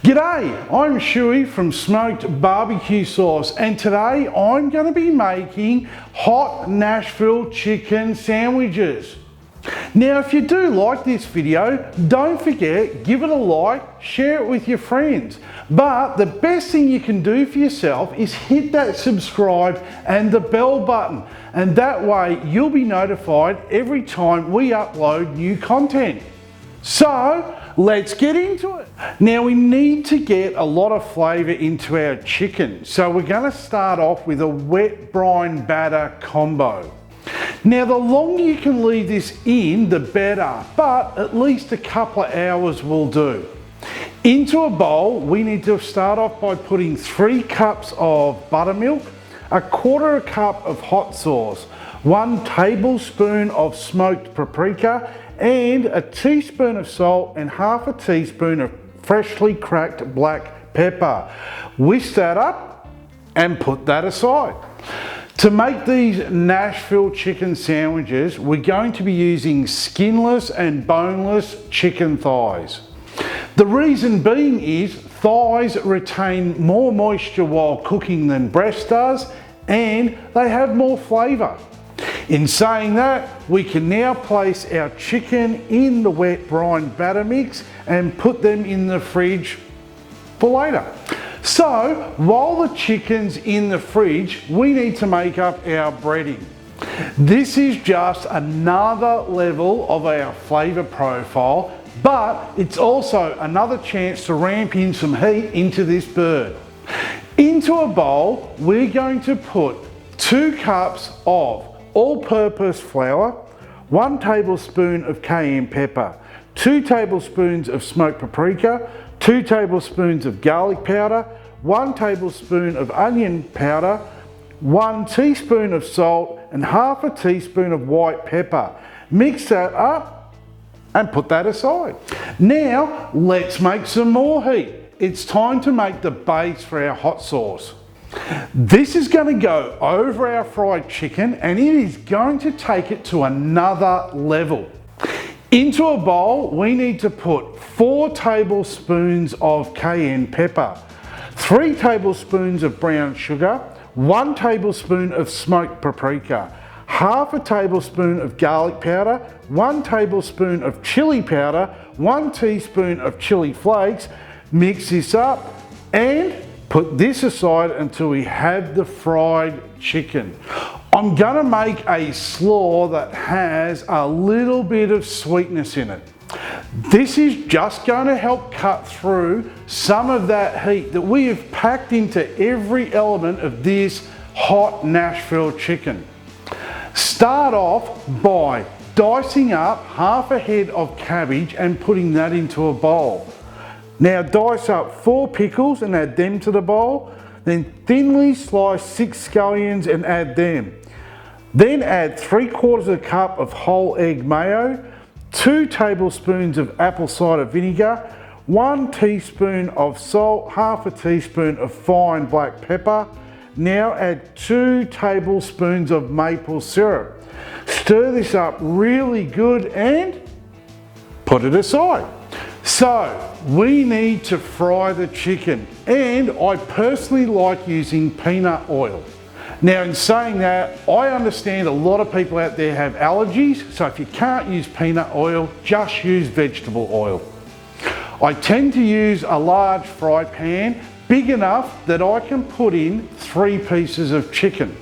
G'day, I'm Schuey from Smoked Barbecue Sauce, and today I'm going to be making hot Nashville chicken sandwiches. Now if you do like this video, don't forget, give it a like, share it with your friends. But the best thing you can do for yourself is hit that subscribe and the bell button, and that way you'll be notified every time we upload new content. So let's get into it. Now we need to get a lot of flavour into our chicken, so we're going to start off with a wet brine batter combo. Now the longer you can leave this in, the better, but at least a couple of hours will do. Into a bowl, we need to start off by putting 3 cups of buttermilk, a 1/4 cup of hot sauce, 1 tablespoon of smoked paprika, and a teaspoon of salt and 1/2 teaspoon of freshly cracked black pepper. Whisk that up and put that aside. To make these Nashville chicken sandwiches, we're going to be using skinless and boneless chicken thighs. The reason being is thighs retain more moisture while cooking than breast does, and they have more flavour. In saying that, we can now place our chicken in the wet brine batter mix and put them in the fridge for later. So while the chicken's in the fridge, we need to make up our breading. This is just another level of our flavour profile, but it's also another chance to ramp in some heat into this bird. Into a bowl, we're going to put 2 cups of all-purpose flour, 1 tablespoon of cayenne pepper, 2 tablespoons of smoked paprika, 2 tablespoons of garlic powder, 1 tablespoon of onion powder, 1 teaspoon of salt, and 1/2 teaspoon of white pepper. Mix that up and put that aside. Now let's make some more heat. It's time to make the base for our hot sauce. This is going to go over our fried chicken, and it is going to take it to another level. Into a bowl, we need to put 4 tablespoons of cayenne pepper, 3 tablespoons of brown sugar, 1 tablespoon of smoked paprika, 1/2 tablespoon of garlic powder, 1 tablespoon of chili powder, 1 teaspoon of chili flakes. Mix this up and put this aside until we have the fried chicken. I'm gonna make a slaw that has a little bit of sweetness in it. This is just going to help cut through some of that heat that we have packed into every element of this hot Nashville chicken. Start off by dicing up 1/2 head of cabbage and putting that into a bowl. Now dice up 4 pickles and add them to the bowl. Then thinly slice 6 scallions and add them. Then add 3/4 cup of whole egg mayo, 2 tablespoons of apple cider vinegar, 1 teaspoon of salt, 1/2 teaspoon of fine black pepper. Now add 2 tablespoons of maple syrup. Stir this up really good and put it aside. So we need to fry the chicken, and I personally like using peanut oil. Now in saying that, I understand a lot of people out there have allergies, so if you can't use peanut oil, just use vegetable oil. I tend to use a large fry pan, big enough that I can put in 3 pieces of chicken.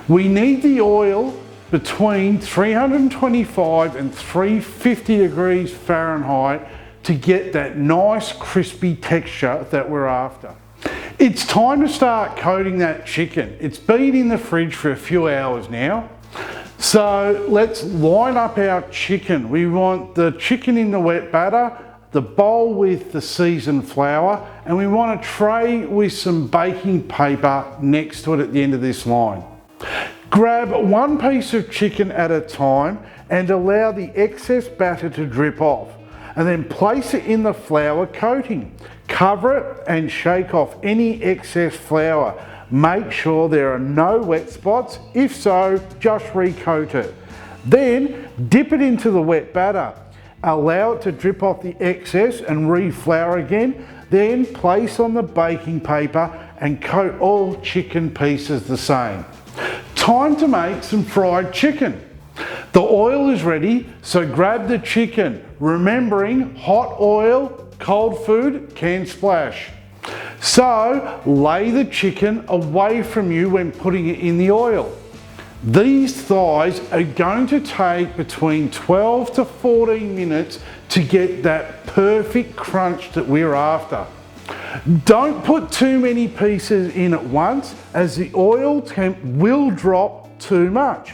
We need the oil between 325 and 350 degrees Fahrenheit to get that nice crispy texture that we're after. It's time to start coating that chicken. It's been in the fridge for a few hours now. So let's line up our chicken. We want the chicken in the wet batter, the bowl with the seasoned flour, and we want a tray with some baking paper next to it at the end of this line. Grab 1 piece of chicken at a time and allow the excess batter to drip off, and then place it in the flour coating. Cover it and shake off any excess flour. Make sure there are no wet spots. If so, just recoat it. Then dip it into the wet batter. Allow it to drip off the excess and reflour again. Then place on the baking paper and coat all chicken pieces the same. Time to make some fried chicken. The oil is ready, so grab the chicken, remembering hot oil, cold food can splash. So lay the chicken away from you when putting it in the oil. These thighs are going to take between 12 to 14 minutes to get that perfect crunch that we're after. Don't put too many pieces in at once, as the oil temp will drop too much.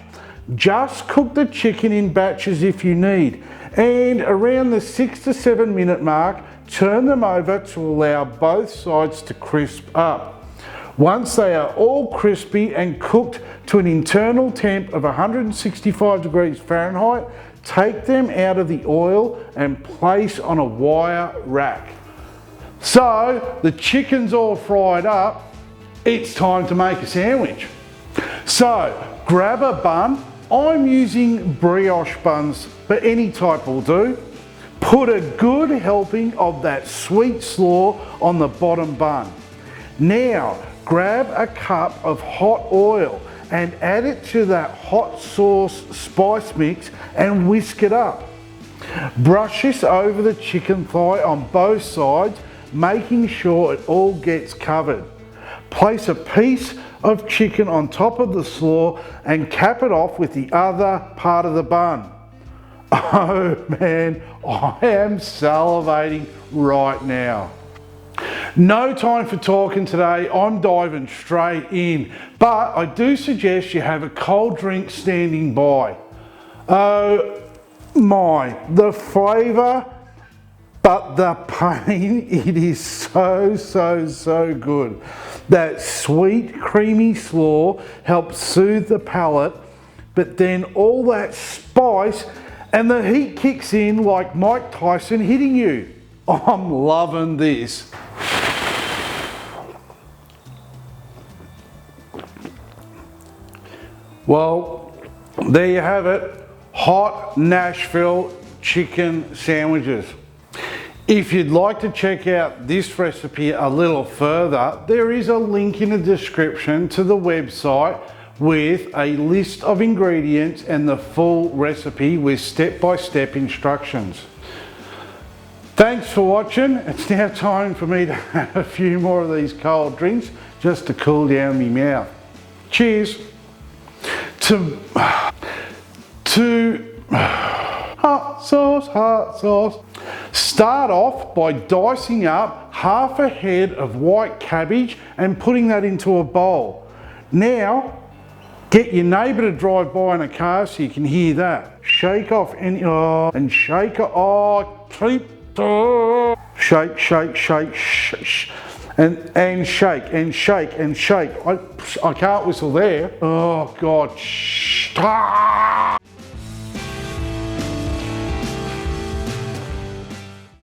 Just cook the chicken in batches if you need, and around the 6 to 7 minute mark, turn them over to allow both sides to crisp up. Once they are all crispy and cooked to an internal temp of 165 degrees Fahrenheit, take them out of the oil and place on a wire rack. So the chicken's all fried up, it's time to make a sandwich. So grab a bun. I'm using brioche buns, but any type will do. Put a good helping of that sweet slaw on the bottom bun. Now grab a cup of hot oil and add it to that hot sauce spice mix and whisk it up. Brush this over the chicken thigh on both sides, making sure it all gets covered. Place a piece of chicken on top of the slaw and cap it off with the other part of the bun. Oh man, I am salivating right now. No time for talking today, I'm diving straight in, but I do suggest you have a cold drink standing by. Oh my, the flavour, but the pain, it is so good. That sweet, creamy slaw helps soothe the palate, but then all that spice and the heat kicks in like Mike Tyson hitting you. I'm loving this. Well, there you have it, hot Nashville chicken sandwiches. If you'd like to check out this recipe a little further, there is a link in the description to the website with a list of ingredients and the full recipe with step-by-step instructions. Thanks for watching. It's now time for me to have a few more of these cold drinks just to cool down my mouth. Cheers. Hot sauce. Start off by dicing up half a head of white cabbage and putting that into a bowl. Now, get your neighbour to drive by in a car so you can hear that. Shake off any, and shake it, shake, and shake. I can't whistle there. Oh God,